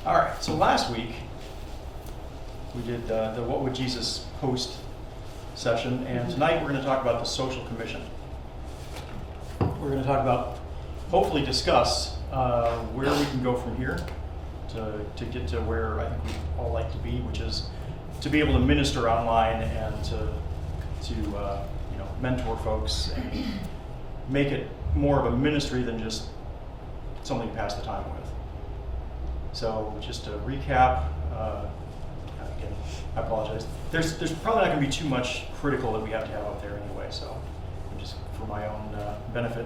All right, so last week we did the What Would Jesus Post session, and tonight we're going to talk about the social commission. We're going to talk about, hopefully discuss where we can go from here to get to where I think we all like to be, which is to be able to minister online and to mentor folks and make it more of a ministry than just something to pass the time with. So just to recap, again, I apologize. There's probably not going to be too much critical that we have to have out there anyway, so just for my own benefit.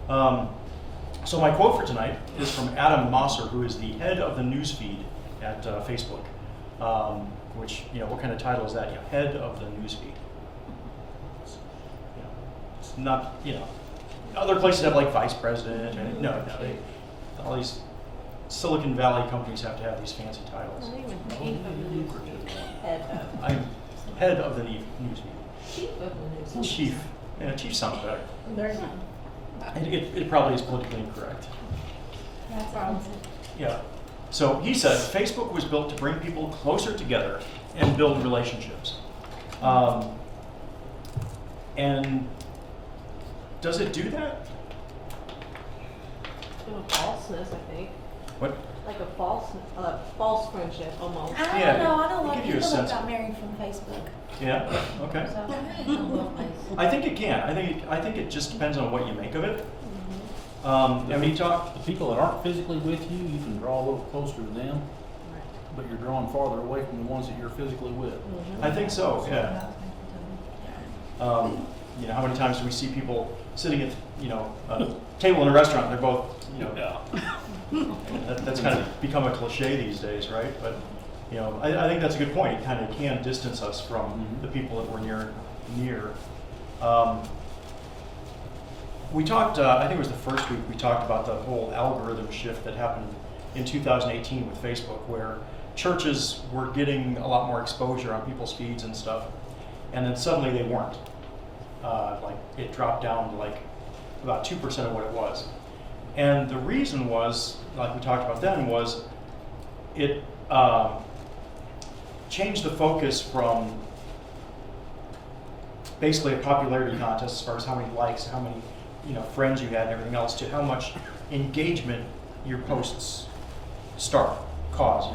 So my quote for tonight is from Adam Mosser, who is the head of the newsfeed at Facebook. Which, what kind of title is that? Head of the newsfeed. It's not, other places have like vice president. No, all these Silicon Valley companies have to have these fancy titles. I'm head of the newsfeed. Chief of the newsfeed. Chief. Yeah, chief sounds better. Very good. It probably is politically incorrect. That's awesome. Yeah. So he said, Facebook was built to bring people closer together and build relationships. And does it do that? A falseness, I think. What? Like a false friendship almost. I Yeah, don't know. I it know a lot gives of you a people that sense got of- married from Facebook. Yeah. Okay. So, I think it can. I think it just depends on what you make of it. And we talked. The people that aren't physically with you, you can draw a little closer to them, but you're drawing farther away from the ones that you're physically with. I think so. Yeah. How many times do we see people sitting at a table in a restaurant? And they're both that's kind of become a cliche these days, right? But I think that's a good point. It kind of can distance us from the people that we're near. We talked, I think it was the first week, we talked about the whole algorithm shift that happened in 2018 with Facebook, where churches were getting a lot more exposure on people's feeds and stuff, and then suddenly they weren't. Like it dropped down to like about 2% of what it was. And the reason was, like we talked about then, was it changed the focus from basically a popularity contest as far as how many likes, how many friends you had and everything else, to how much engagement your posts cause,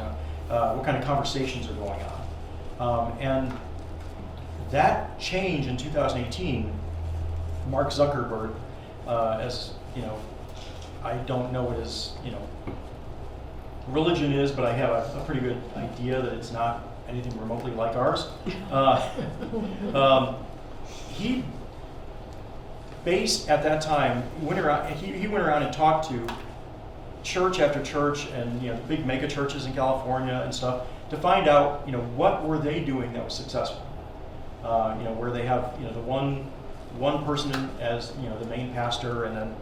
what kind of conversations are going on. And that change in 2018, Mark Zuckerberg, I don't know what his, religion is, but I have a pretty good idea that it's not anything remotely like ours. He based at that time, he went around and talked to church after church and big mega churches in California and stuff to find out what were they doing that was successful. Where they have the one person as the main pastor, and then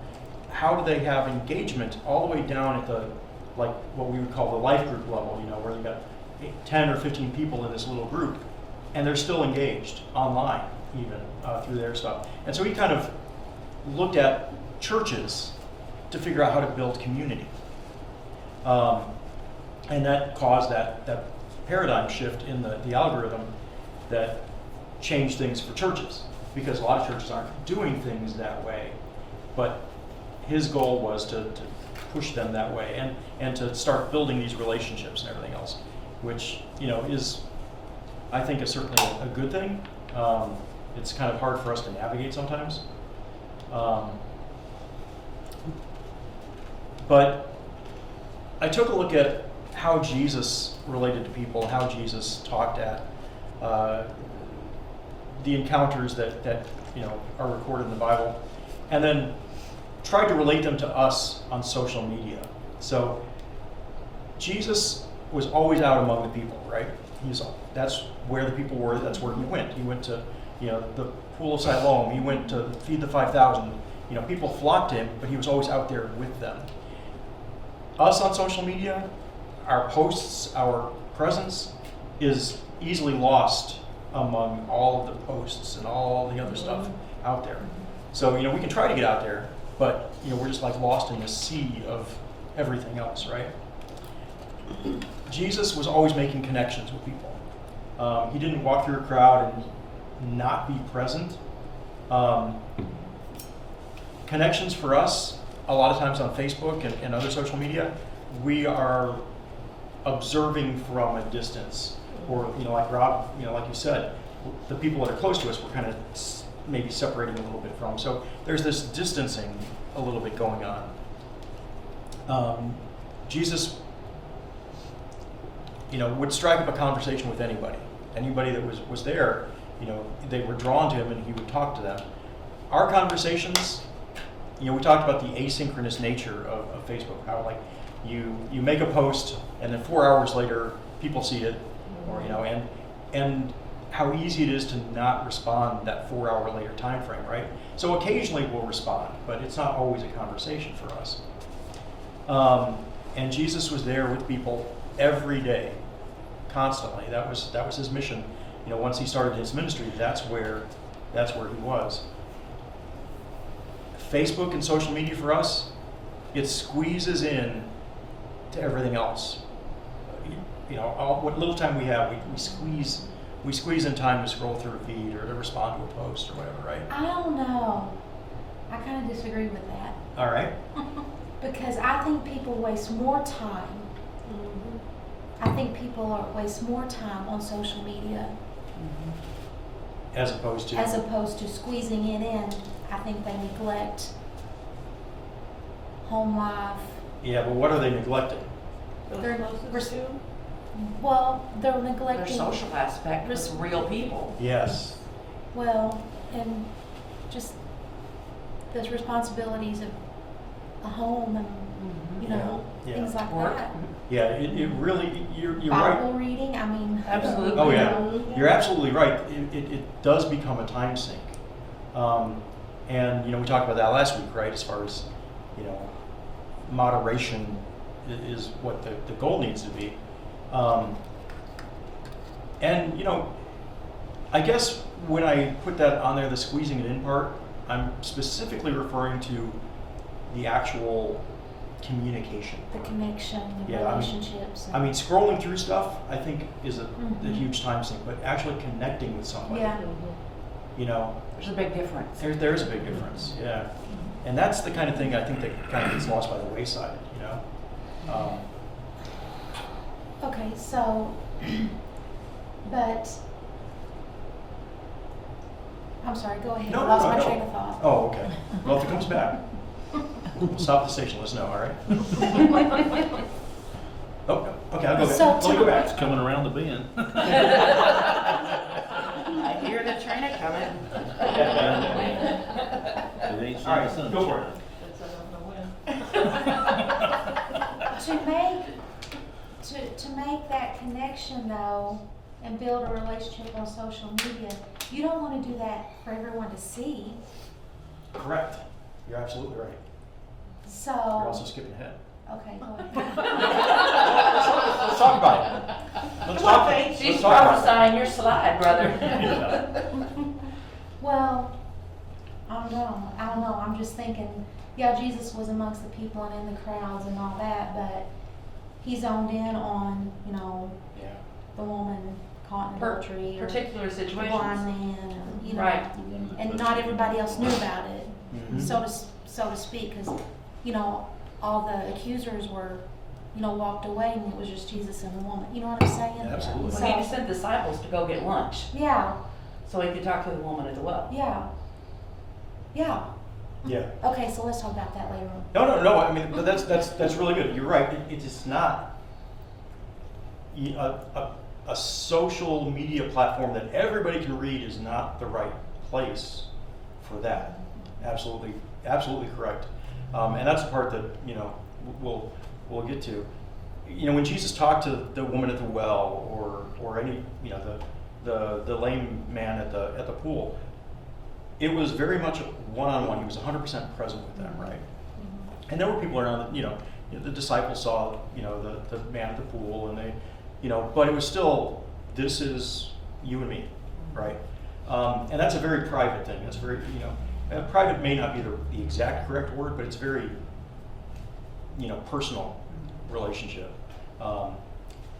how do they have engagement all the way down at the what we would call the life group level, where you got 10 or 15 people in this little group, and they're still engaged online even through their stuff. And so he kind of looked at churches to figure out how to build community. And that caused that paradigm shift in the algorithm that changed things for churches, because a lot of churches aren't doing things that way. But his goal was to push them that way and to start building these relationships and everything else, which is, I think, is certainly a good thing. It's kind of hard for us to navigate sometimes. But I took a look at how Jesus related to people, how Jesus talked at the encounters that are recorded in the Bible, and then tried to relate them to us on social media. So Jesus was always out among the people, right? That's where the people were. That's where he went. He went to the pool of Siloam. He went to feed the 5,000. People flocked to him, but he was always out there with them. Us on social media, our posts, our presence is easily lost among all of the posts and all the other stuff out there. So, we can try to get out there, but, we're just like lost in the sea of everything else, right? Jesus was always making connections with people. He didn't walk through a crowd and not be present. Connections for us, a lot of times on Facebook and other social media, we are observing from a distance. Or, like Rob, like you said, the people that are close to us, we're kind of maybe separating a little bit from. So there's this distancing a little bit going on. Jesus, would strike up a conversation with anybody. Anybody that was there, they were drawn to him and he would talk to them. Our conversations, we talked about the asynchronous nature of Facebook, how like you make a post and then 4 hours later people see it, or and how easy it is to not respond that 4 hour later time frame, right? So occasionally we'll respond, but it's not always a conversation for us. And Jesus was there with people every day, constantly. That was his mission. Once he started his ministry, that's where he was. Facebook and social media for us, it squeezes in to everything else. What little time we have, we squeeze in time to scroll through a feed or to respond to a post or whatever, right? I don't know. I kind of disagree with that. All right. Because I think people waste more time. I think people waste more time on social media As opposed to squeezing it in. I think they neglect home life. Yeah, but what are they neglecting? They're- Closest to? Well, they're Their neglecting. social aspect with real people. Yes. Well, and just the responsibilities of a home and Yeah. things like Work. that. Yeah, it really, you're right. Bible reading. I mean, Absolutely. Oh yeah, you're absolutely right. It does become a time sink, and we talked about that last week, right? As far as moderation is what the goal needs to be, and I guess when I put that on there, the squeezing it in part, I'm specifically referring to the actual communication. the connection, the Yeah, relationships. I mean, scrolling through stuff, I think, is a Mhm. huge time sink, but actually connecting with somebody, Yeah. There's a big difference. there's a big difference, yeah. And that's the kind of thing I think that kind of gets lost by the wayside, Okay, so, but, I'm sorry, go ahead. No, I lost no, my no. train of thought. Oh, okay. Well, if it comes back, stop at the station, let us know, all right? Oh, okay, I'll go back. So Let me go It's back. coming around the bend. I hear the train a coming. It ain't All right, sunshine. go for it. To make that connection though, and build a relationship on social media, you don't want to do that for everyone to see. Correct. You're absolutely right. So, You're also skipping ahead. okay, go ahead. Let's talk about it. Let's talk about it. She's Let's talk about it. prophesying your slide, brother. Well, I don't know. I'm just thinking, yeah, Jesus was amongst the people and in the crowds and all that, but he zoned in on, Yeah. the woman caught in adultery or Particular the situations. blind man, or, Right. and not everybody else knew about it, Mhm. so to speak, because, all the accusers were, walked away and it was just Jesus and the woman. You know what I'm saying? Yeah, absolutely. Well, he just sent disciples to go get lunch Yeah, so he could talk to the woman at the well. yeah. Yeah. Yeah. Okay, so let's talk about that later on. No. I mean, but that's really good. You're right. It is not a social media platform that everybody can read is not the right place for that. Absolutely correct. And that's the part that we'll get to. When Jesus talked to the woman at the well, or any the lame man at the pool, it was very much one-on-one. He was 100% present with them, right? And there were people around that, the disciples saw, the man at the pool, and they, but it was still, this is you and me, right? And that's a very private thing. That's very, private may not be the exact correct word, but it's very, personal relationship.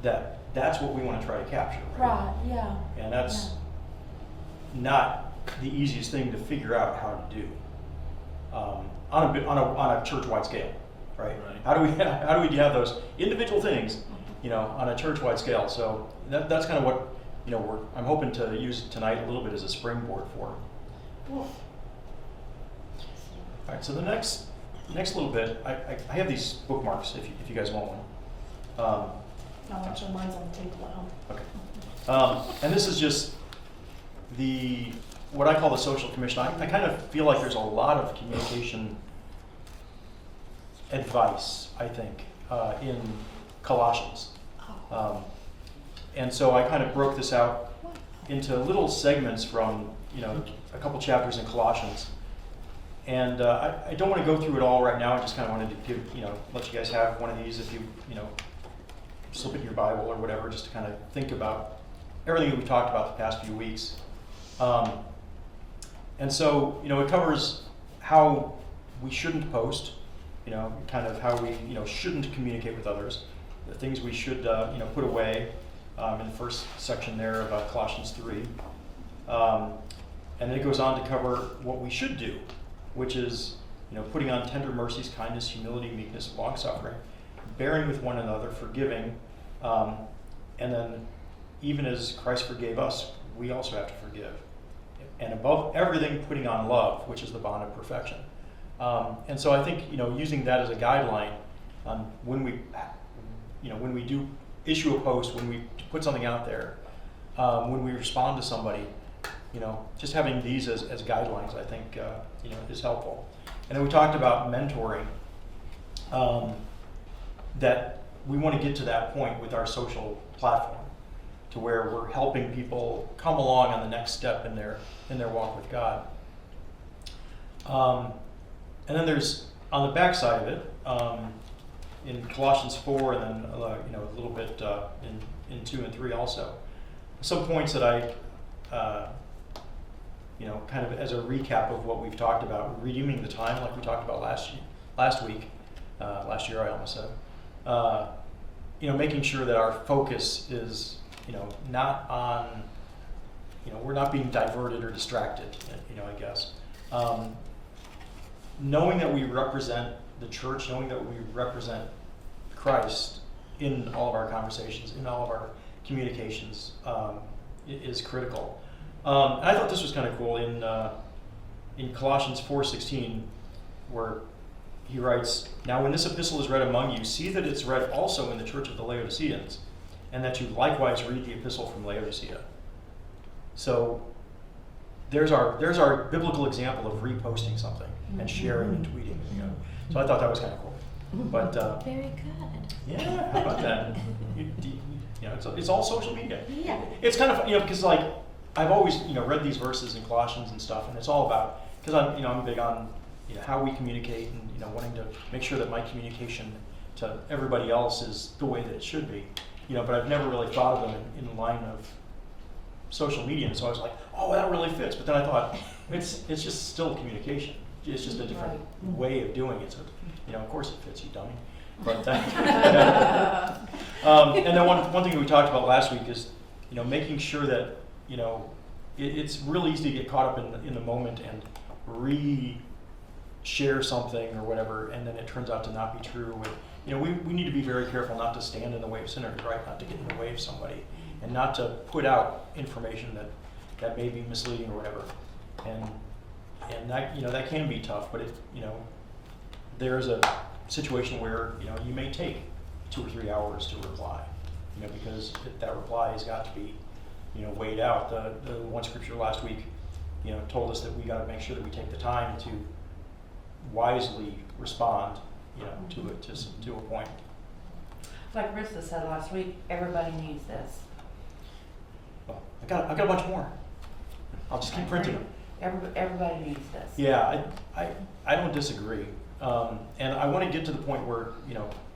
that's what we want to try to capture, right? Right, yeah. And that's not the easiest thing to figure out how to do on a church-wide scale, right? Right. How do we have those individual things, on a church-wide scale? So that's kind of what I'm hoping to use tonight a little bit as a springboard for. All right. So the next little bit, I have these bookmarks if you guys want one. No, actually, mine's on the table at home. Okay. And this is just what I call the social commission. I kind of feel like there's a lot of communication advice, I think, in Colossians. And so I kind of broke this out into little segments from, a couple chapters in Colossians. And I don't want to go through it all right now. I just kind of wanted to let you guys have one of these if you slip it in your Bible or whatever, just to kind of think about everything that we talked about the past few weeks. And so, it covers how we shouldn't post, kind of how we, shouldn't communicate with others, the things we should, put away in the first section there of Colossians 3. And then it goes on to cover what we should do, which is, putting on tender mercies, kindness, humility, meekness, long-suffering, bearing with one another, forgiving, and then even as Christ forgave us, we also have to forgive. And above everything, putting on love, which is the bond of perfection. And so I think, using that as a guideline on when we do issue a post, when we put something out there, when we respond to somebody, just having these as guidelines, I think, is helpful. And then we talked about mentoring, that we want to get to that point with our social platform, to where we're helping people come along on the next step in their walk with God. And then there's, on the back side of it, in Colossians 4, and then a little bit in 2 and 3 also, some points that I kind of as a recap of what we've talked about, redeeming the time, like we talked about last year I almost said, making sure that our focus is, not on, we're not being diverted or distracted, I guess. Knowing that we represent the church, knowing that we represent Christ in all of our conversations, in all of our communications, is critical. And I thought this was kind of cool in Colossians 4:16, where he writes, "Now when this epistle is read among you, see that it's read also in the church of the Laodiceans, and that you likewise read the epistle from Laodicea." So there's our biblical example of reposting something and sharing and tweeting. So I thought that was kind of cool. But Very good. yeah, how about that? It's all social media. Yeah. It's kind of because like I've always read these verses in Colossians and stuff, and it's all about, because I'm big on how we communicate and wanting to make sure that my communication to everybody else is the way that it should be. But I've never really thought of them in the line of social media, and so I was like, oh, that really fits. But then I thought it's just still communication. It's just a different way of doing it. So of course it fits, you dummy. But and then one thing we talked about last week is making sure that it's really easy to get caught up in the moment and share something or whatever, and then it turns out to not be true. We need to be very careful not to stand in the way of sinners, right? Not to get in the way of somebody, and not to put out information that may be misleading or whatever. And that that can be tough, but there's a situation where you may take 2 or 3 hours to reply, because that reply has got to be weighed out. The one scripture last week told us that we got to make sure that we take the time to wisely respond to a point. Like Rissa said last week, everybody needs this. Well, I got a bunch more. I'll just keep printing them. Everybody needs this. Yeah, I don't disagree. And I want to get to the point where,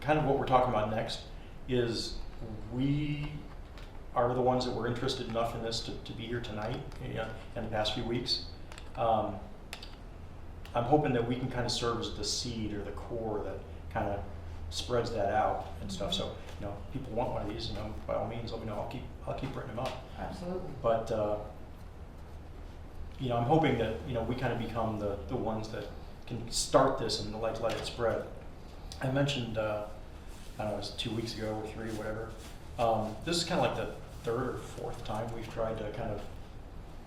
kind of what we're talking about next is we are the ones that were interested enough in this to be here tonight and the past few weeks. I'm hoping that we can kind of serve as the seed or the core that kind of spreads that out and stuff. So, people want one of these, by all means, let me know. I'll keep printing them up. Absolutely. But, I'm hoping that, we kind of become the ones that can start this and let it spread. I mentioned, I don't know, it was 2 weeks ago or 3, whatever. This is kind of like the 3rd or 4th time we've tried to kind of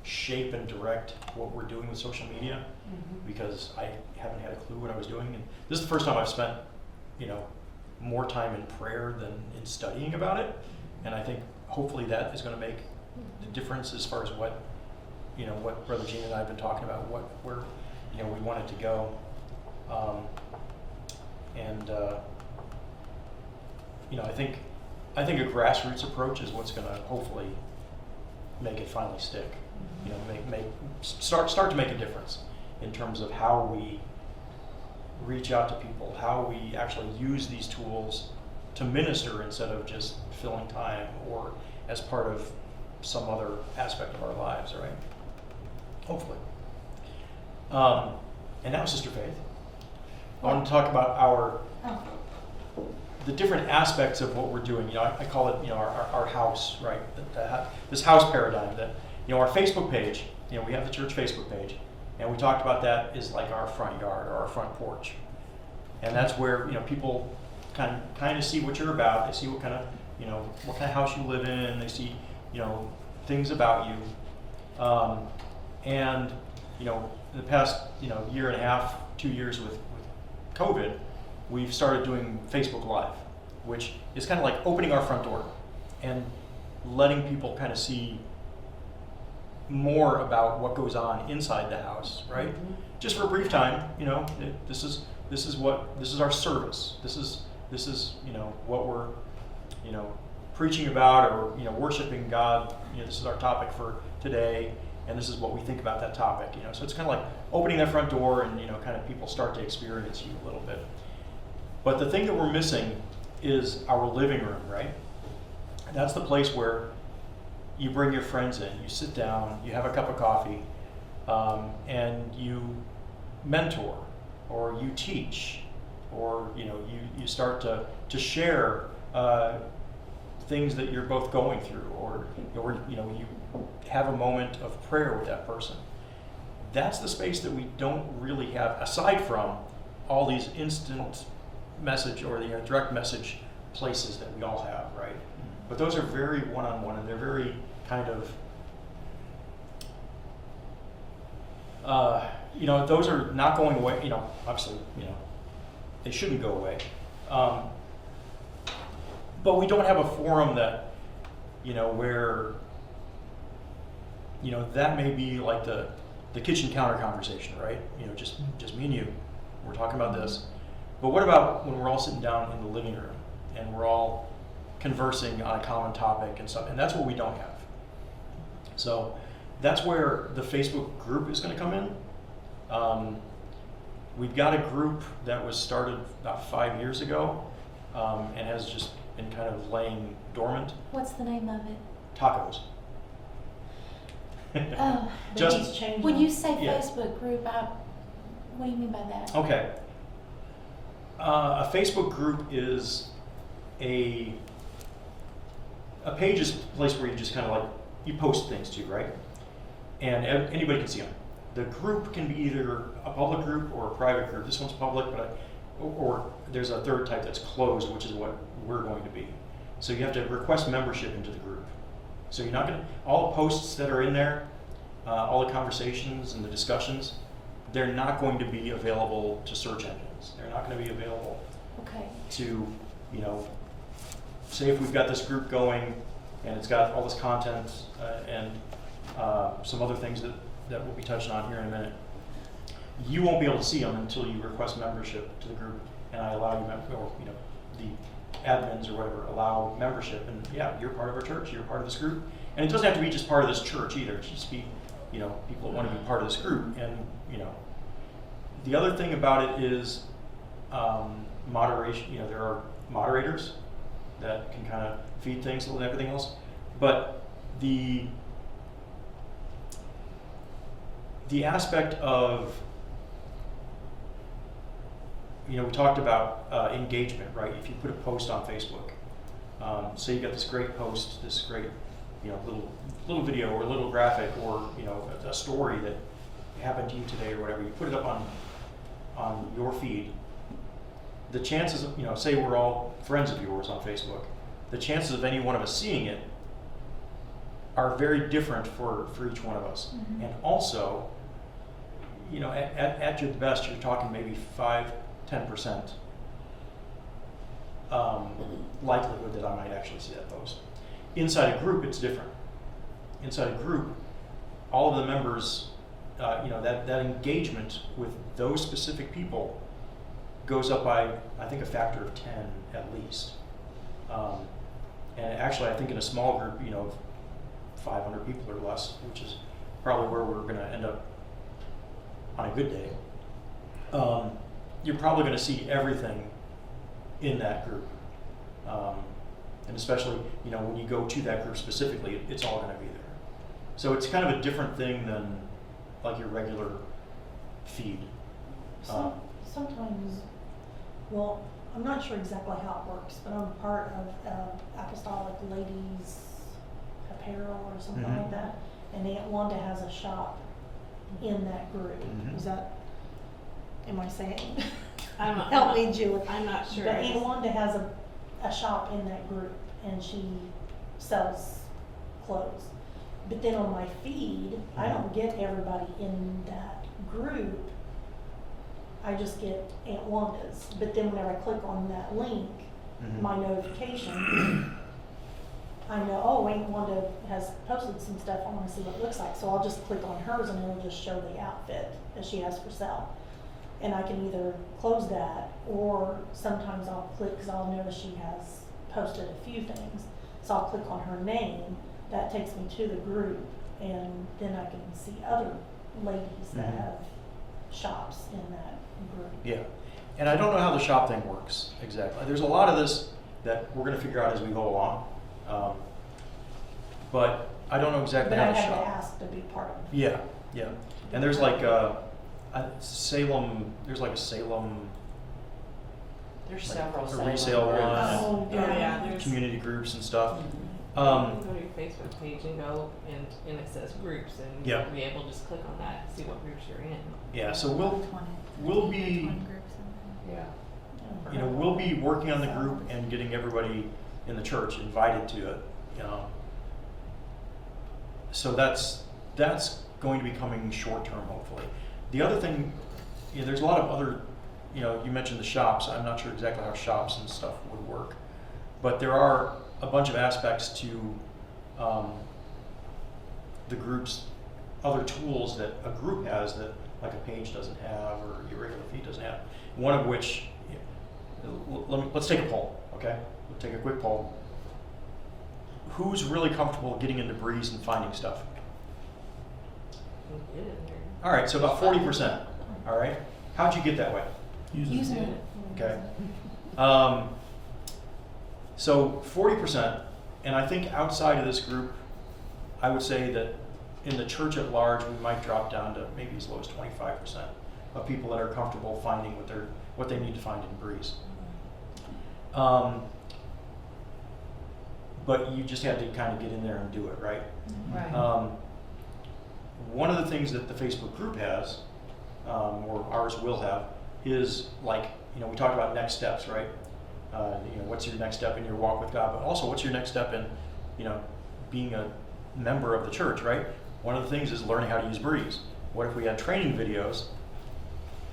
shape and direct what we're doing with social media, because I haven't had a clue what I was doing. And this is the first time I've spent, more time in prayer than in studying about it. And I think hopefully that is going to make the difference as far as what Brother Gene and I have been talking about, where we want it to go. I think a grassroots approach is what's going to hopefully make it finally stick. Start to make a difference in terms of how we reach out to people, how we actually use these tools to minister instead of just filling time or as part of some other aspect of our lives, right? Hopefully. And now, Sister Faith, I want to talk about the different aspects of what we're doing. I call it, our house, right? This house paradigm that, our Facebook page, we have the church Facebook page, and we talked about that is like our front yard or our front porch. And that's where, people kind of see what you're about. They see what kind of house you live in. They see, things about you. And, the past, year and a half, 2 years with COVID, we've started doing Facebook Live, which is kind of like opening our front door and letting people kind of see more about what goes on inside the house, right? Mm-hmm. Just for a brief time, this is our service. This is what we're preaching about, or worshiping God. This is our topic for today, and this is what we think about that topic. So it's kind of like opening that front door, and kind of people start to experience you a little bit. But the thing that we're missing is our living room, right? That's the place where you bring your friends in, you sit down, you have a cup of coffee, and you mentor, or you teach, or you start to share things that you're both going through, or you have a moment of prayer with that person. That's the space that we don't really have, aside from all these instant message or the direct message places that we all have, right? But those are very one-on-one, and they're very kind of, those are not going away. Obviously, they shouldn't go away. But we don't have a forum that, where, that may be like the kitchen counter conversation, right? Just me and you, we're talking about this. But what about when we're all sitting down in the living room and we're all conversing on a common topic and stuff? And that's what we don't have. So that's where the Facebook group is going to come in. We've got a group that was started about 5 years ago, and has just been kind of laying dormant. What's the name of it? Tacos. Oh, Just He's changing. when you say Yeah. Facebook group, what do you mean by that? Okay. A Facebook group is a page is a place where you just kind of like, you post things to, right? And anybody can see them. The group can be either a public group or a private group. This one's public, or there's a third type that's closed, which is what we're going to be. So you have to request membership into the group. So you're not going to, all the posts that are in there, all the conversations and the discussions, they're not going to be available to search engines. They're not going to be available Okay. to, say if we've got this group going and it's got all this content and some other things that we'll be touching on here in a minute. You won't be able to see them until you request membership to the group, and I allow you, or the admins or whatever allow membership, and yeah, you're part of our church, you're part of this group, and it doesn't have to be just part of this church either. It should just be, people that want to be part of this group, and the other thing about it is moderation. There are moderators that can kind of feed things and everything else, but the aspect of we talked about engagement, right? If you put a post on Facebook, say you got this great post, this great, little video or a little graphic or, a story that happened to you today or whatever, you put it up on your feed, the chances of, say we're all friends of yours on Facebook, the chances of any one of us seeing it are very different for each one of us. Mhm. And also, at your best, you're talking maybe 5-10% likelihood that I might actually see that post. Inside a group, it's different. Inside a group, all of the members, that engagement with those specific people goes up by, I think, a factor of 10 at least. And actually, I think in a small group, 500 people or less, which is probably where we're going to end up on a good day, you're probably going to see everything in that group. And especially, when you go to that group specifically, it's all going to be there. So it's kind of a different thing than like your regular feed. Sometimes, well, I'm not sure exactly how it works, but I'm part of Apostolic Ladies Apparel or something Mhm. like that, and Aunt Wanda has a shop in that group. Mhm. Is that, am I saying? I'm not- Help me, Julie. I'm not sure. But Aunt Wanda has a shop in that group, and she sells clothes. But then on my feed, I don't get everybody in that group. I just get Aunt Wanda's. But then whenever I click on that link, Mhm. my notification, I know, oh, Aunt Wanda has posted some stuff, I wanna see what it looks like. So I'll just click on hers and it'll just show the outfit that she has for sale. And I can either close that, or sometimes I'll click, cause I'll notice she has posted a few things. So I'll click on her name, that takes me to the group, and then I can see other ladies that Mhm. have shops in that group. Yeah, and I don't know how the shop thing works exactly. There's a lot of this that we're going to figure out as we go along, but I don't know exactly But how I the had to shop. ask to be part of it. Yeah, yeah, and there's like Salem. There's like a Salem There's like several. a Salem resale groups. one, Oh, Oh, yeah, there's. community groups and stuff. You Um, can go to your Facebook page and go, and it says groups, and Yeah. you'll be able to just click on that, and see what groups you're in. yeah, so we'll be Yeah. we'll be working on the group and getting everybody in the church invited to it. So that's going to be coming short term, hopefully. The other thing, there's a lot of other, you mentioned the shops. I'm not sure exactly how shops and stuff would work, but there are a bunch of aspects to the group's other tools that a group has that like a page doesn't have or your regular feed doesn't have. One of which, let's take a poll, okay? We'll take a quick poll. Who's really comfortable getting into Breeze and finding stuff? You can get in there. All right, so about 40%. All right, how'd you get that way? Using it. it. Okay. So 40%, and I think outside of this group, I would say that in the church at large, we might drop down to maybe as low as 25% of people that are comfortable finding what they need to find in Breeze. But you just had to kind of get in there and do it, right? Right. One of the things that the Facebook group has, or ours will have, is like, we talked about next steps, right? What's your next step in your walk with God, but also what's your next step in, being a member of the church, right? One of the things is learning how to use Breeze. What if we had training videos,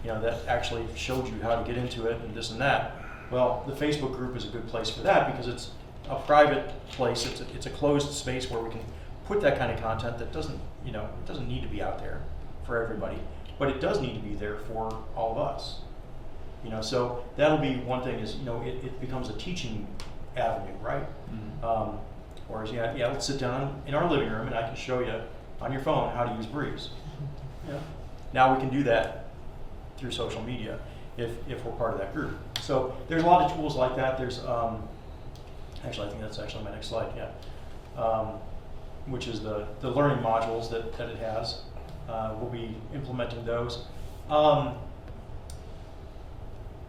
that actually showed you how to get into it and this and that? Well, the Facebook group is a good place for that because it's a private place. It's a closed space where we can put that kind of content that doesn't, it doesn't need to be out there for everybody, but it does need to be there for all of us. So that'll be one thing is, it becomes a teaching avenue, right? Mhm. Whereas, let's sit down in our living room and I can show you on your phone how to use Breeze. Now we can do that through social media if we're part of that group. So there's a lot of tools like that. There's, actually, I think that's actually my next slide, which is the learning modules that it has. We'll be implementing those.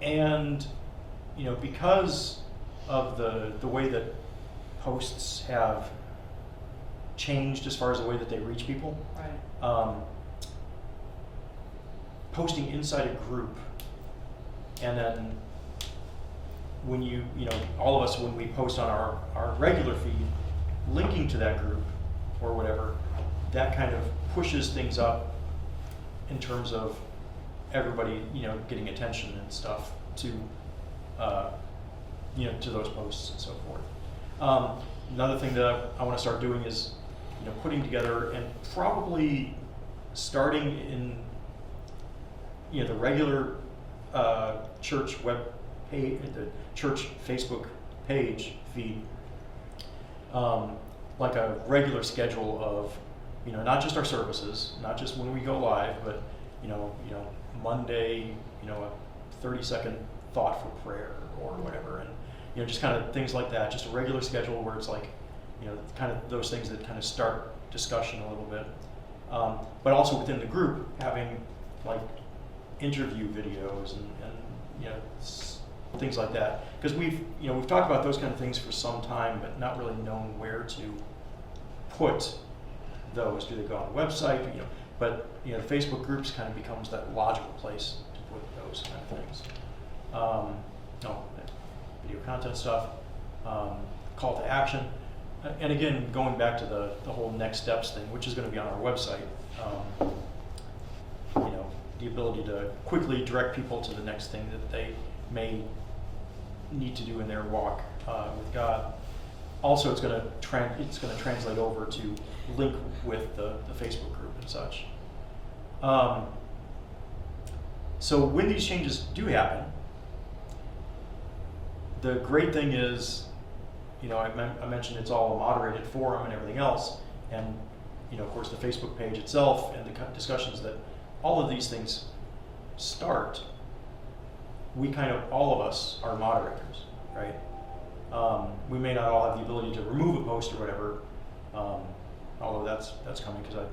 And, because of the way that posts have changed as far as the way that they reach people, Right. posting inside a group, and then when all of us, when we post on our regular feed, linking to that group or whatever, that kind of pushes things up in terms of everybody, getting attention and stuff to, to those posts and so forth. Another thing that I want to start doing is, putting together and probably starting in, the regular church web page, the church Facebook page feed, like a regular schedule of, not just our services, not just when we go live, but Monday, a 30-second thought for prayer or whatever, and just kind of things like that. Just a regular schedule where it's like, kind of those things that kind of start discussion a little bit, but also within the group having like interview videos and things like that, because we've talked about those kind of things for some time, but not really known where to put those. Do they go on the website? But the Facebook groups kind of becomes that logical place to put those kind of things. Video content stuff, call to action, and again, going back to the whole next steps thing, which is going to be on our website. The ability to quickly direct people to the next thing that they may need to do in their walk with God. Also, it's going to translate over to link with the Facebook group and such. So when these changes do happen, the great thing is, I mentioned it's all a moderated forum and everything else, and of course the Facebook page itself and the discussions that all of these things start. We all of us are moderators, right? We may not all have the ability to remove a post or whatever, although that's coming, because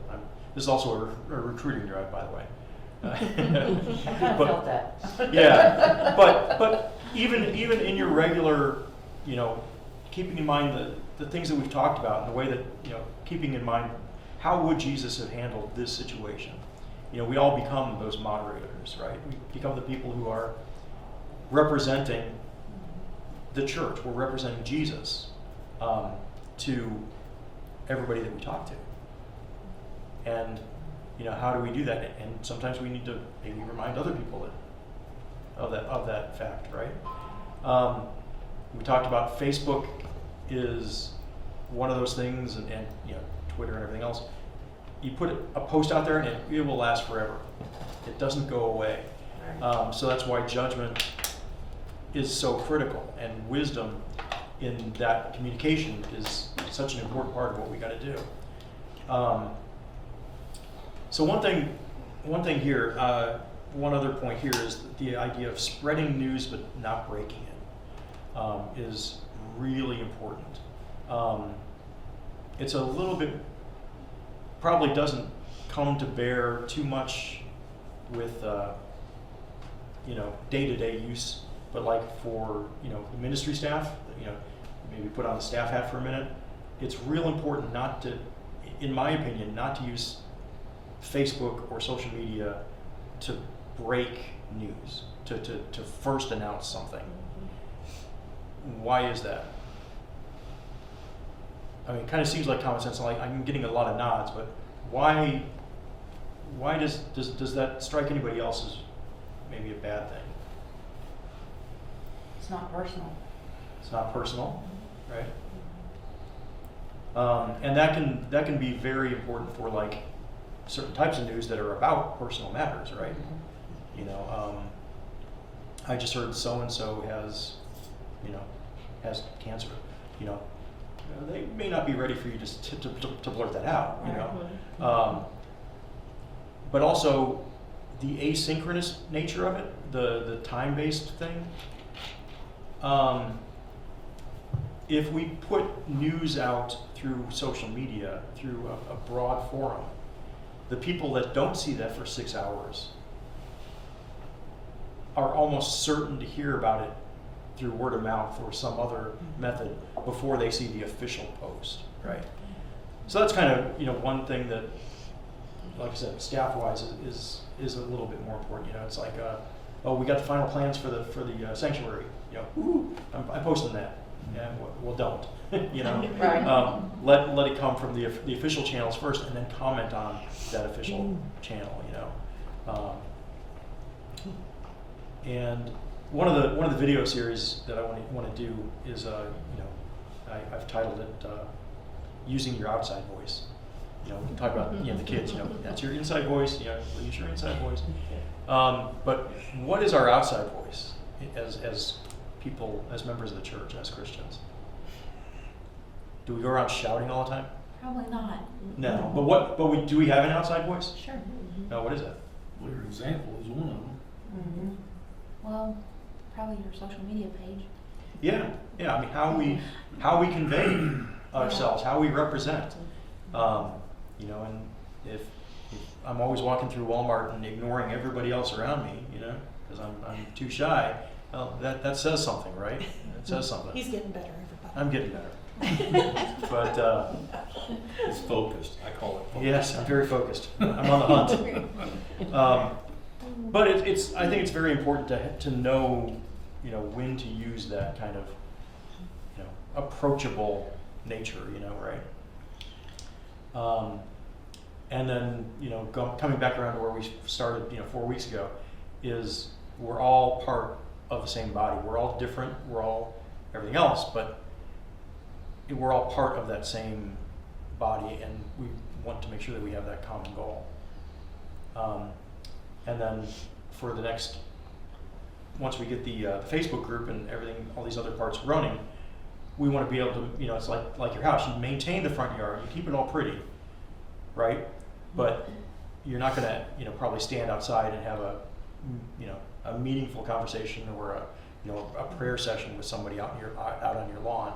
this is also a recruiting drive, by the way. I kind of felt that. Yeah, but even in your regular, keeping in mind the things that we've talked about and the way that, keeping in mind how would Jesus have handled this situation? We all become those moderators, right? We become the people who are representing the church. We're representing Jesus to everybody that we talk to. And how do we do that? And sometimes we need to maybe remind other people of that fact, right? We talked about Facebook is one of those things, and Twitter and everything else. You put a post out there and it will last forever. It doesn't go away. So that's why judgment is so critical, and wisdom in that communication is such an important part of what we got to do. So one thing here, one other point here is that the idea of spreading news but not breaking it is really important. It's a little bit, probably doesn't come to bear too much with day-to-day use, but like for the ministry staff, maybe put on the staff hat for a minute. It's real important not to, in my opinion, not to use Facebook or social media to break news, to first announce something. Why is that? I mean, it kind of seems like common sense. Like I'm getting a lot of nods, but why does that strike anybody else as maybe a bad thing? It's not personal. It's not personal, right? And that can be very important for like certain types of news that are about personal matters, right? I just heard so and so has cancer. They may not be ready for you just to blurt that out, but also the asynchronous nature of it, the time-based thing. If we put news out through social media, through a broad forum, the people that don't see that for 6 hours are almost certain to hear about it through word of mouth or some other method before they see the official post, right? So that's kind of, you know, one thing that, like I said, staff-wise is a little bit more important. You know, it's like, oh, we got the final plans for the sanctuary. You know, woo, I'm posting that. Yeah, well, don't. You know, Right. let it come from the official channels first, and then comment on that official channel. You know, and one of the video series that I want to do is, you know, I've titled it "Using Your Outside Voice." You know, we can talk about, you know, the kids. You know, that's your inside voice. You know, use your inside voice. But what is our outside voice as people, as members of the church, as Christians? Do we go around shouting all the time? Probably not. No. But do we have an outside voice? Sure. No. What is it? Well, your example is one of them. Mm-hmm. Well, probably your social media page. Yeah. I mean, how we convey ourselves, how we represent. You know, and if I'm always walking through Walmart and ignoring everybody else around me, you know, because I'm too shy, well, that says something, right? It says something. He's getting better, everybody. I'm getting better. But It's focused. I call it focused. yes, I'm very focused. I'm on the hunt. But I think it's very important to know, you know, when to use that kind of, you know, approachable nature, you know, right? And then, you know, coming back around to where we started, you know, 4 weeks ago, is we're all part of the same body. We're all different. We're all everything else, but we're all part of that same body, and we want to make sure that we have that common goal. And then for the next, once we get the Facebook group and everything, all these other parts running, we want to be able to, you know, it's like your house. You maintain the front yard, you keep it all pretty, right? But you're not going to, you know, probably stand outside and have a, you know, a meaningful conversation or a, you know, a prayer session with somebody out on your lawn.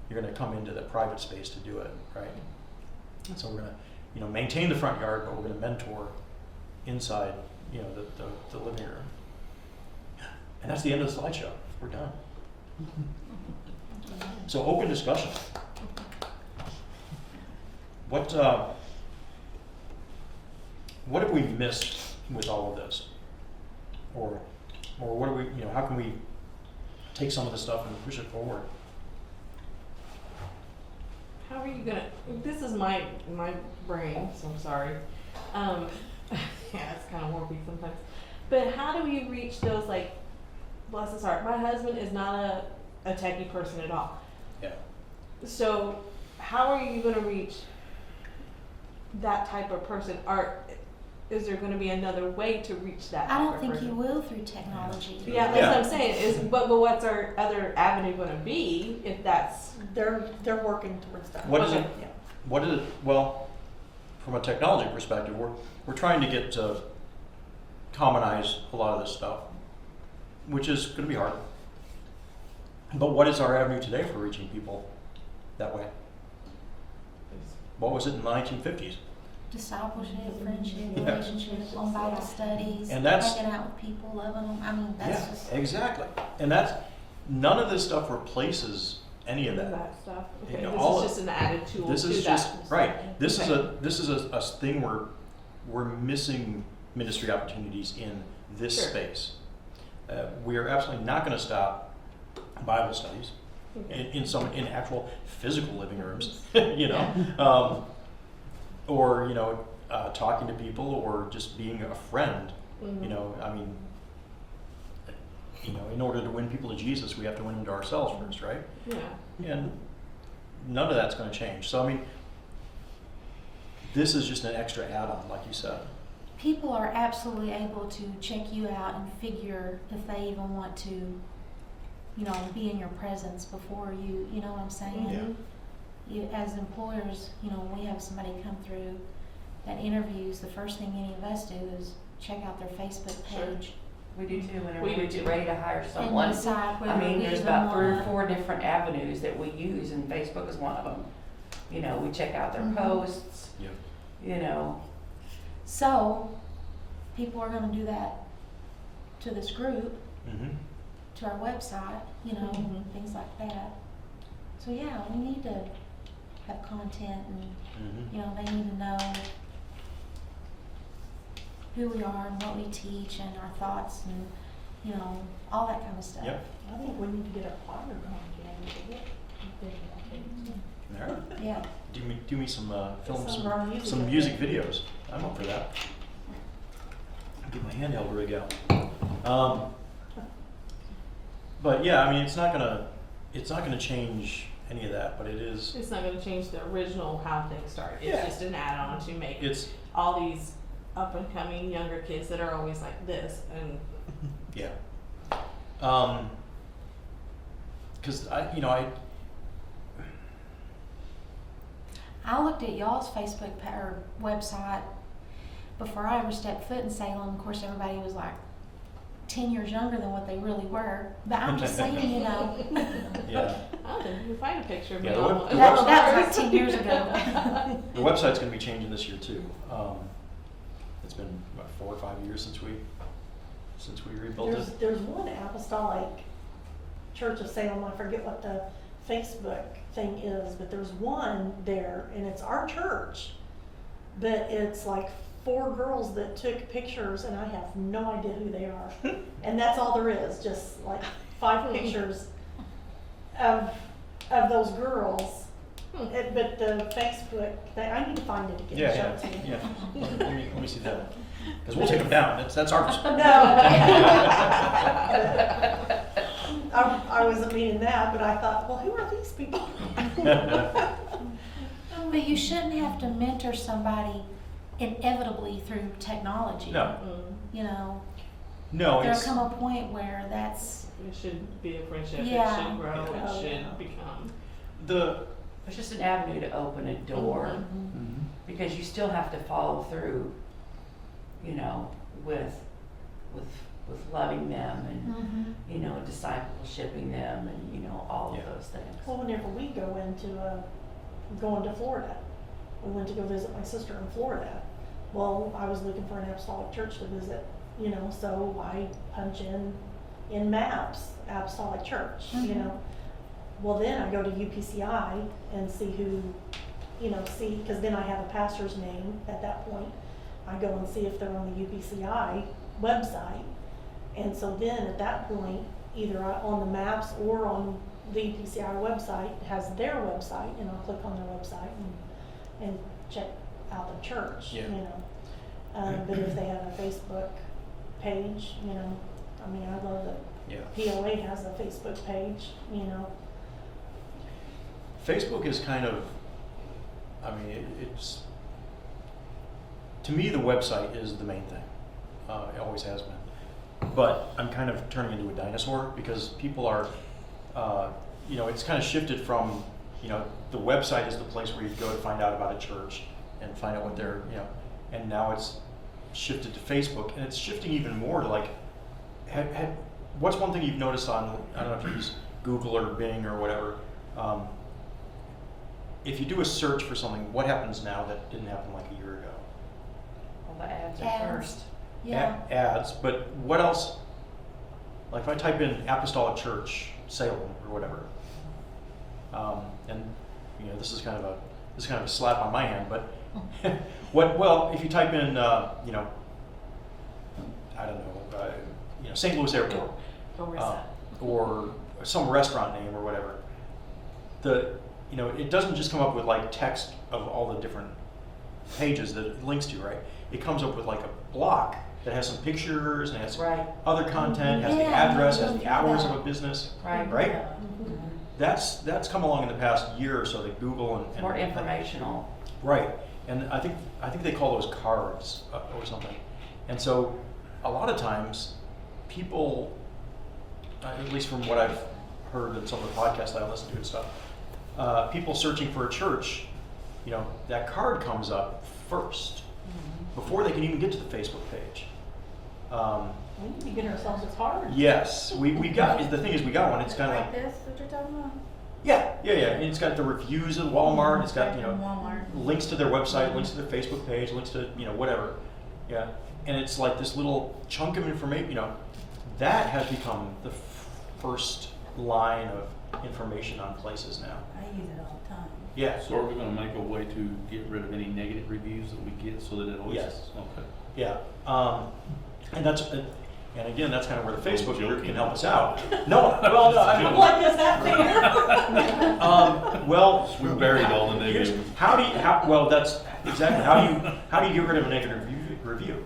You're going to come into the private space to do it, right? And so we're going to, you know, maintain the front yard, but we're going to mentor inside, you know, the living room. And that's the end of the slideshow. We're done. So open discussion. What have we missed with all of this? Or what do we, you know, how can we take some of this stuff and push it forward? How are you gonna? This is my brain, so I'm sorry. Yeah, it's kind of warpy sometimes. But how do we reach those, like, bless his heart? My husband is not a techie person at all. Yeah. So how are you gonna reach that type of person? Is there gonna be another way to reach that? I type don't of think person? you will through technology. Yeah, that's what I'm saying. But what's our other avenue gonna be if that's? They're working towards that. What is Okay. it? What is it? Well, from a technology perspective, we're trying to get to commonize a lot of this stuff, which is going to be hard. But what is our avenue today for reaching people that way? What was it in the 1950s? Discipleship, friendship, Yeah. relationships, on Bible studies, And that's- hanging out with people, loving them. I mean, that's just. Exactly. And none of this stuff replaces any of that. stuff. Okay, You know, this all is of- just an added tool This to is that. just right. This Okay. is a thing where we're missing ministry opportunities in this Sure. space. We are absolutely not going to stop Bible studies Okay. in actual physical living rooms, you know, or, you know, talking to people or just being a friend. Mhm. You know, I mean, you know, in order to win people to Jesus, we have to win them to ourselves first, right? Yeah. And none of that's going to change. So, I mean, this is just an extra add-on, like you said. People are absolutely able to check you out and figure if they even want to, you know, be in your presence before you know what I'm saying? You, as employers, you know, when we have somebody come through that interviews, the first thing any of us do is check out their Facebook Sure. page. We do too, whenever We we do get too. ready to hire And someone. decide I whether mean, we there's even about 3 or wanna- 4 different avenues that we use, and Facebook is one of them. You know, we check out their Mhm. posts, Yeah. you know. So, people are gonna do that to this group, Mm-hmm. to our website, you know, Mhm. things like that. So yeah, we need to have content and, Mm-hmm. you know, they need to know who we are and what we teach and our thoughts and, you know, all that kind of stuff. Yep. I think we need to get our choir going again. All right. Yeah. Do me some film Some of our music some videos. music videos. I'm up for that. Get my handheld rig out. But yeah, I mean, it's not gonna change any of that, but it is. It's not gonna change the original how things started. It's Yeah. just an add-on to make It's all these up and coming younger kids that are always like this and yeah. Because I looked at y'all's Facebook or website before I ever stepped foot in Salem. Of course, everybody was like 10 years younger than what they really were. But I'm just saying, you know. yeah, I don't think you can find a picture of me Yeah, the on web- one- the That, website- that was like 10 years ago. the website's gonna be changing this year too. It's been about 4 or 5 years since we rebuilt it. There's one apostolic Church of Salem, I forget what the Facebook thing is, but there's one there, and it's our church. But it's like 4 girls that took pictures, and I have no idea who they are. And that's all there is, just like 5 pictures of those girls. But the Facebook thing, I need to find it again, show it to you. Yeah. Let me see that. Because we'll take them down. That's our. No. I wasn't meaning that, but I thought, well, who are these people? But you shouldn't have to mentor somebody inevitably through technology. No, You know, no, there'll it's come a point where that's, It should be a friendship. Yeah. It should grow. Yeah. It should Yeah. become. the. It's just an avenue to open a door, Mhm. because you still have to follow through, you know, with loving them and, mhm. you know, discipleshiping them and, you know, all of Yeah. those things. Well, whenever we going to Florida, we went to go visit my sister in Florida. Well, I was looking for an apostolic church to visit, you know, so I punch in maps, apostolic church, you Mhm. know. Well, then I go to UPCI and see who, you know, because then I have a pastor's name at that point. I go and see if they're on the UPCI website. And so then at that point, either on the maps or on the UPCI website has their website, and I'll click on their website and check out the church, Yeah. you know. But if they have a Facebook page, you know, I mean, I love that Yeah. POA has a Facebook page, you know. Facebook is kind of, I mean, it's, to me, the website is the main thing. It always has been. But I'm kind of turning into a dinosaur because people are, you know, it's kind of shifted from, you know, the website is the place where you go to find out about a church and find out what they're, you know, and now it's shifted to Facebook, and it's shifting even more to like, what's one thing you've noticed on, I don't know if you use Google or Bing or whatever, if you do a search for something, what happens now that didn't happen like a year ago? All the ads Ads. are first. Yeah. Ads, but what else? Like if I type in Apostolic Church Salem or whatever, and you know this is kind of a slap on my hand, but well, if you type in you know, I don't know, you know, St. Louis Airport, or some restaurant name or whatever, you know, it doesn't just come up with like text of all the different pages that it links to, right? It comes up with like a block that has some pictures and has Right, other content, has the Yeah, address, has I the know hours that. of a business, right. right? Mhm. That's come along in the past year or so that Google and More informational. right, and I think they call those cards or something, and so a lot of times people, at least from what I've heard in some of the podcasts I listen to and stuff, people searching for a church, you know, that card comes up first before they can even get to the Facebook page. We need to get ourselves a card. Yes, we got, the thing is we got one, it's kind of like, this that you're talking about? yeah, and it's got the reviews of Walmart, it's got, you know, Walmart. links to their website, links to their Facebook page, links to, you know, whatever, yeah, and it's like this little chunk of information, you know, that has become the first line of information on places now. I use it all the time. Yeah. So are we gonna make a way to get rid of any negative reviews that we get so that it always? Yes. Okay. Yeah, and that's, and again, that's kind of where the Facebook group Joking. can help us out. No, well, no, I I'm mean, like, is that fair? well, We buried all the here's, negatives. well, that's exactly, how do you get rid of a negative review?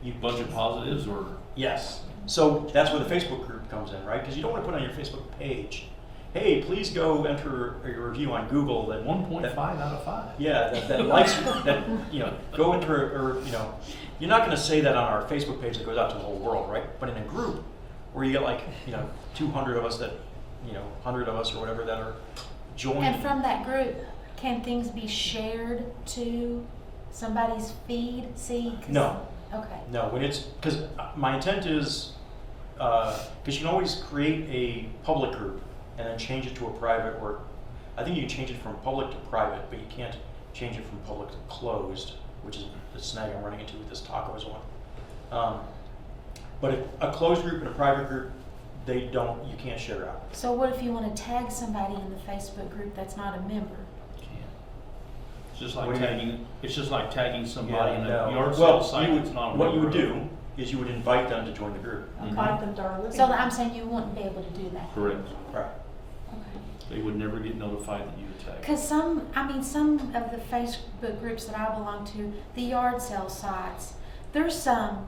You Bunch of positives or? Yes, so that's where the Facebook group comes in, right? Because you don't want to put on your Facebook page, hey, please go enter your review on Google that 1.5 out of 5. yeah, that likes, that, go into, or, you're not gonna say that on our Facebook page that goes out to the whole world, right? But in a group where you get like, 200 of us that, 100 of us or whatever that are joined. And from that group, can things be shared to somebody's feed? See? 'Cause- No. Okay. No, when it's, because my intent is, because you can always create a public group and then change it to a private, or I think you can change it from public to private, but you can't change it from public to closed, which is the snag I'm running into with this tacos one. But if a closed group and a private group, you can't share out. So what if you want to tag somebody in the Facebook group that's not a member? It's just What like do you tagging, it's just like tagging somebody in no. a yard Well, sale site you that's not a what you would member do of- is you would invite them to join the group. Invite them to our living So room. I'm saying you wouldn't be able to do that. Correct. Right. Okay. They would never get notified that you attacked. Because some of the Facebook groups that I belong to, the yard sale sites, there's some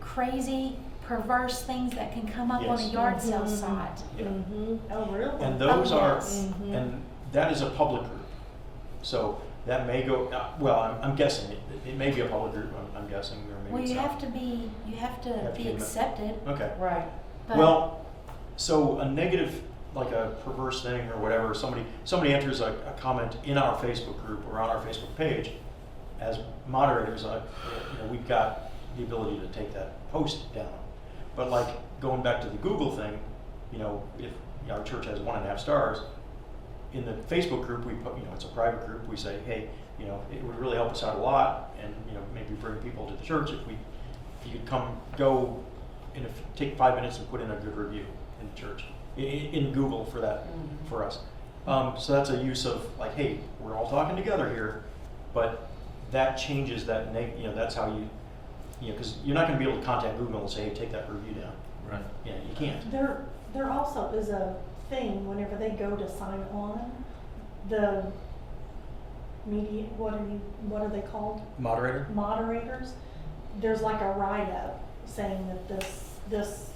crazy, perverse things that can come up on a Yes. yard sale Mhm. site. Yeah. Mm-hmm. Oh, really? And those Oh, are, yes. Mhm. and that is a public group. So that may go, well, I'm guessing, it may be a public group, I'm guessing, or maybe Well, it's you not. have to be be be a- accepted. Okay, Right. But well, so a negative, like a perverse thing or whatever, somebody enters a comment in our Facebook group or on our Facebook page, as moderators, we've got the ability to take that post down. But like, going back to the Google thing, if our church has 1.5 stars, in the Facebook group, we put, it's a private group, we say, hey, it would really help us out a lot, and, maybe bring people to the church if you could go and take 5 minutes and put in a good review in the church, in Google for that, for us. So that's a use of like, hey, we're all talking together here, but that changes that, that's how you, because you're not gonna be able to contact Google and say, hey, take that review down. Right. Yeah, you can't. There also is a thing whenever they go to sign on, the media, what are they called? Moderator? Moderators. There's like a write-up saying that this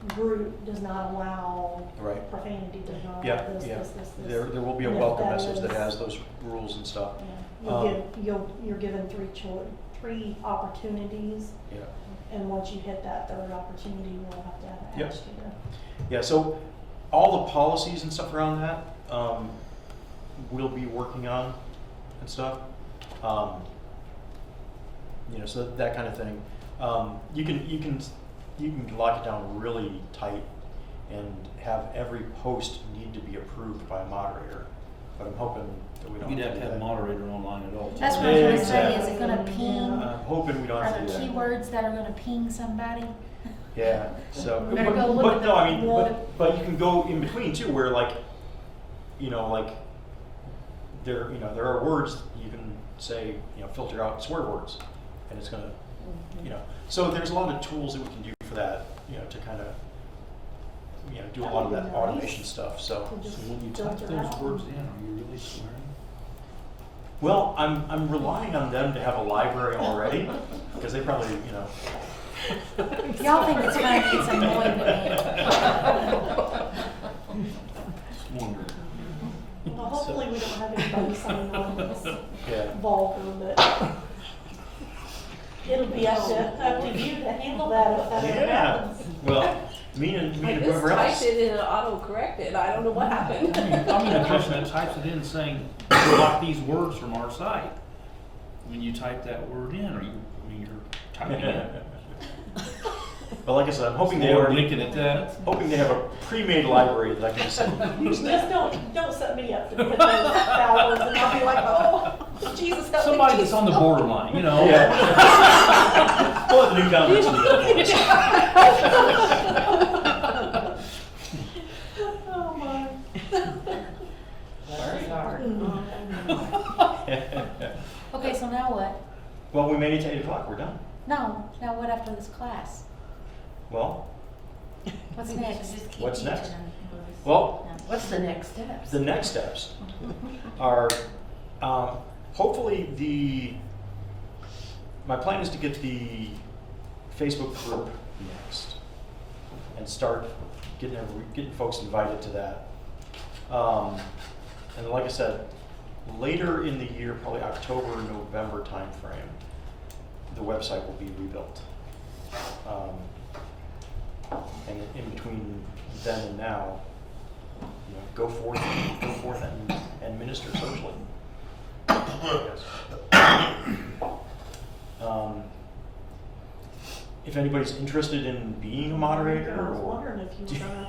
group does not allow Right. profanity, does not Yeah, allow this, yeah. this. There will be a And if welcome that message that is- has those rules and stuff. Yeah. You're given three opportunities, Yeah. and once you hit that third opportunity, we'll have to Yep. ask you to. Yeah, so all the policies and stuff around that, we'll be working on and stuff. So that kind of thing. You can lock it down really tight and have every post need to be approved by a moderator. But I'm hoping that we don't You'd have have to to do have a that. moderator online at all times. that's what I was going to say. Exactly. Is it going to ping? I'm hoping we don't Are have to there do that. keywords that are going to ping somebody? Yeah, so, Better but, go look but at no, the I mean, water. but you can go in between too, where like, there are words you can say, filter out swear words, and it's gonna, so there's a lot of tools that we can do for that, to kind of, do a lot of that Nice. automation stuff, so. To just So when you type filter those out. words in, are you really swearing? Well, I'm relying on them to have a library already, because they probably, Y'all think it's funny? It's annoying to Just wondering. Well, hopefully we don't have anybody signing on this yeah. vulgar, but it'll be up to you to handle that if that ever Yeah, happens. well, me and I just whoever else. typed it and it auto-corrected. I don't know what happened. I mean, a person that types it in saying, block these words from our site. When you type that word in, you're typing it. But like I said, I'm hoping they They're already, looking at that. hoping they have a pre-made library that I can just say, use Just that. don't set me up to put those foul words and I'll be like, oh, Jesus help me. Somebody that's on the borderline, Yeah. We'll have the new comments. Oh, my. Bless his heart. Okay, so now what? Well, we made it to 8 o'clock, we're done. No, now what after this class? Well, What's next? what's next? Well, What's the next steps? the next steps are, hopefully my plan is to get the Facebook group next and start getting folks invited to that. And like I said, later in the year, probably October, November timeframe, the website will be rebuilt. And in between then and now, you know, go forth and minister socially. Yes. If anybody's interested in being a moderator, I was or wondering if you were gonna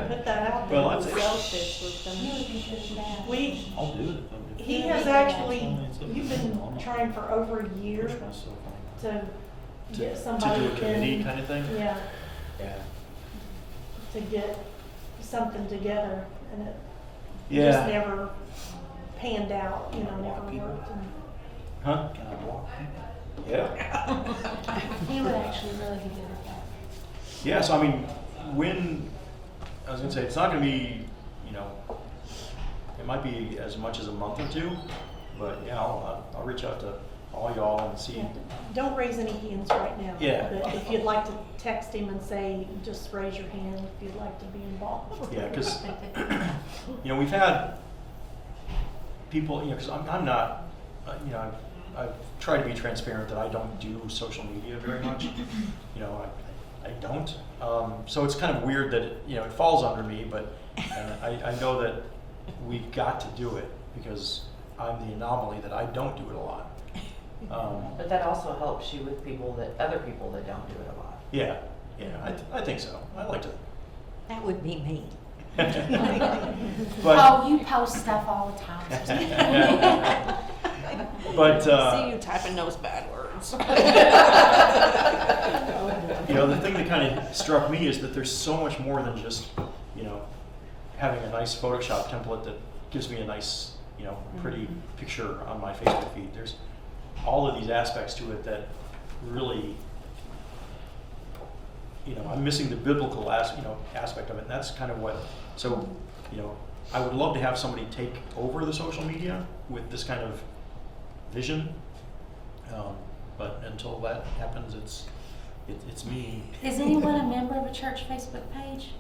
put that out there. Well, that's it. Selfish with them. You would be good at that. We, I'll do it. he has actually, you've been trying for over a year Push myself on. to get to somebody do a committee in. kind of thing. Yeah, Yeah. to get something together, and it just Yeah. never panned out, you know, never worked. And Huh? Can I block people? Yeah. He would actually really be good at that. Yeah, so I mean, when, I was gonna say, it's not gonna be, you know, it might be as much as a month or two, but yeah, I'll reach out to all y'all and see. Yeah. Don't raise any hands right now. Yeah. But if you'd like to text him and say, just raise your hand if you'd like to be involved. Yeah, because, you know, we've had people, you know, because I'm not, you know, I've tried to be transparent that I don't do social media very much. You know, I don't. So it's kind of weird that it, you know, it falls under me, but I know that we've got to do it because I'm the anomaly that I don't do it a lot. But that also helps you with other people that don't do it a lot. Yeah, I think so. I like to. That would be me. But, Oh, you post stuff all the time. but See you typing those bad words. you know, the thing that kind of struck me is that there's so much more than just, you know, having a nice Photoshop template that gives me a nice, you know, pretty picture on my Facebook feed. There's all of these aspects to it that really, you know, I'm missing the biblical aspect of it. And that's kind of what, so, you know, I would love to have somebody take over the social media with this kind of vision. But until that happens, it's me. Is anyone a member of a church Facebook page?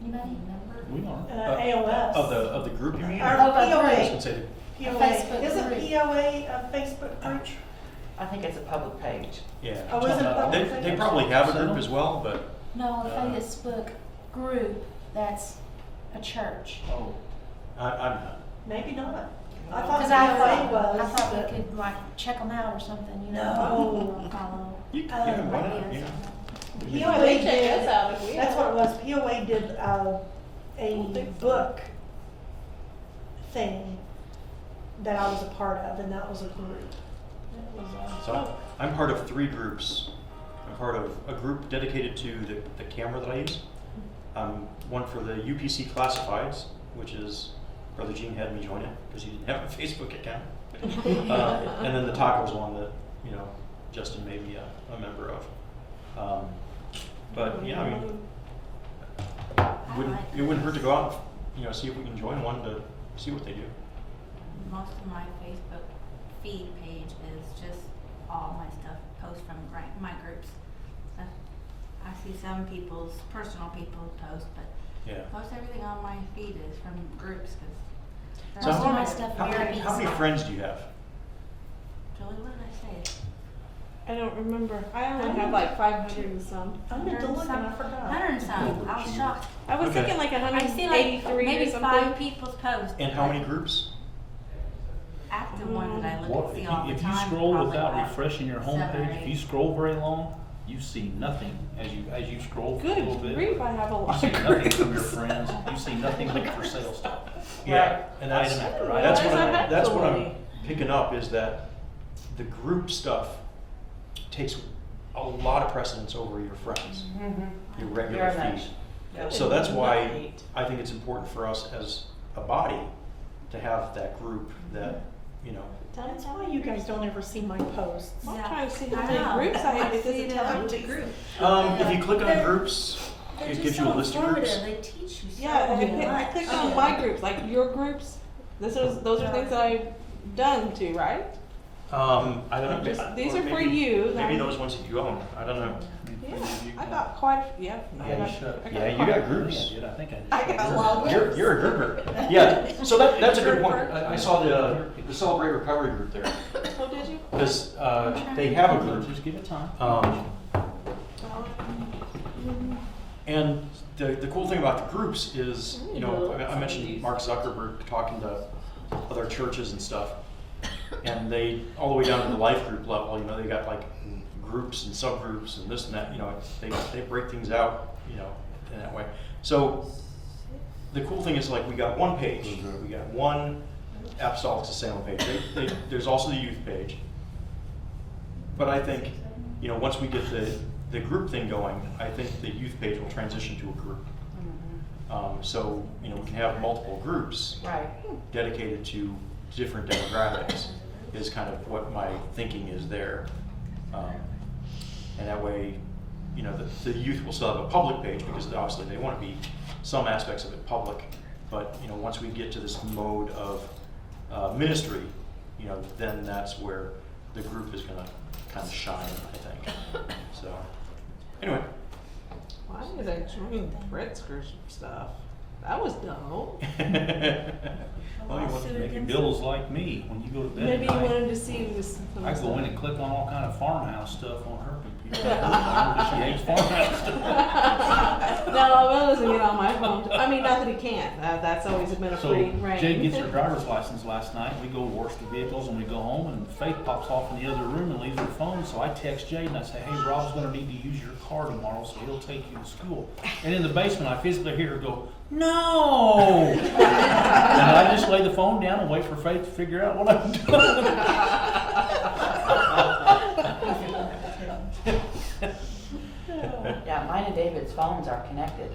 Anybody? Member? We are. AOS. Of the group, you mean? Or I was POA. gonna say POA. Facebook Isn't group. POA a Facebook group? I think it's a public page. yeah. Oh, is it a public They page? probably have a group as well, but No, a Facebook group that's a church. Oh, I'm not. Maybe not. I thought Because POA was. I thought but- we could like check them out or something, you know? No. Follow. You can, why not? ideas. Yeah. POA They check did, us out if we that's have. what it was, POA did a book thing that I was a part of, and that was a group. It was, So I'm part of 3 groups. I'm part of a group dedicated to the camera that I use. One for the UPC classifieds, which is Brother Gene had me join it because he didn't have a Facebook account. And then the tacos one that, you know, Justin made me a member of. But yeah, I mean, it wouldn't hurt to go out and, you know, see if we can join one to see what they do. Most of my Facebook feed page is just all my stuff post from my groups. So I see some people's personal people post, but Yeah. most everything on my feed is from groups because So Most of my stuff How would many, be how many stuff. friends do you have? Julie, what did I say? I don't remember. I only have like 500 and some. I meant to look and I forgot. 100 and some. I was shocked. I was Okay. thinking like I see 183 like maybe or something. 5 people's posts. And how many groups? Active one that I look what, and if see all you, the if you time. scroll probably without about refreshing your 7 or homepage, if you 8. scroll very long, you see nothing as you scroll for a little Good bit. grief, I have a You lot see of nothing from your groups. friends. You see nothing but for sale stuff. Yeah, and that's, Item after that's item. what I'm, Realize that's what I'm actually- picking up is that the group stuff takes a lot of precedence over your friends, your regular Very much. feed. Yep. So that's why Right. I think it's important for us as a body to have that group that, you know, That's why you guys don't ever see my posts. I'm Yeah. trying to see how I many know. groups I have. It see doesn't it tell on me. the group. if you click on They're- groups, They're it just gives you so a list of groups. informative. They teach you so Yeah, much. I clicked on my groups, like your groups. Those are things that I've done too, right? I don't know. Just- these or are for maybe- you. Maybe those ones that you own. I don't know. Yeah, I got quite. Yeah. Yeah, I you got- I Yeah, you quite- got I think groups. I did, I think I did. I got a lot of groups. You're a grouper. Yeah. So that's a good point. I saw the Celebrate Recovery group there Oh, did you? because they have a group. Just give it time. And the cool thing about the groups is, you know, I mentioned Mark Zuckerberg talking to other churches and stuff, and they, all the way down to the life group level, you know, they got like groups and subgroups and this and that, you know, they break things out, you know, in that way. So the cool thing is, like, we got one page, we got one Apostolic Salem page. There's also the youth page. But I think, you know, once we get the group thing going, I think the youth page will transition to a group. So, you know, we can have multiple groups Right. dedicated to different demographics is kind of what my thinking is there. And that way, you know, the youth will still have a public page because obviously they want to be some aspects of it public. But, you know, once we get to this mode of ministry, you know, then that's where the group is going to kind of shine, I think. So, anyway. Why did I join Pritzker's stuff? That was dumb. Well, you want to make it bills like me when you go to bed Maybe you at night. wanted to see this. I go in and click on all kind of farmhouse stuff on her computer. She hates farmhouse stuff. No, Will doesn't get on my phone. I mean, not that he can't. That's always been a So pretty range. Jade gets her driver's license last night. We go wash the vehicles and we go home and Faith pops off in the other room and leaves her phone. So I text Jade and I say, hey, Rob's gonna need to use your car tomorrow so he'll take you to school. And in the basement, I physically hear her go, no! And I just lay the phone down and wait for Faith to figure out what I'm doing. Yeah, mine and David's phones are connected.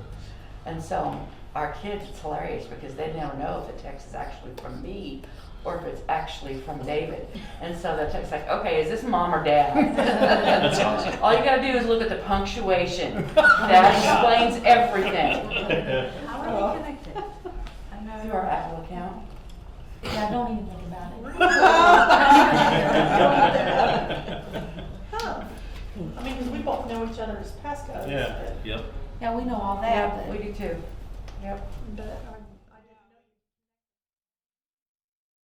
And so our kids, it's hilarious because they never know if the text is actually from me or if it's actually from David. And so the text like, okay, is this mom or dad? That's awesome. All you gotta do is look at the punctuation. That explains everything. How are they connected? I know. Through our Apple account. Yeah, don't even think about it. Huh. I mean, because we both know each other's passcodes. Yeah. but- Yep. Yeah, we know all that, Yeah, but. we do too. Yep. But,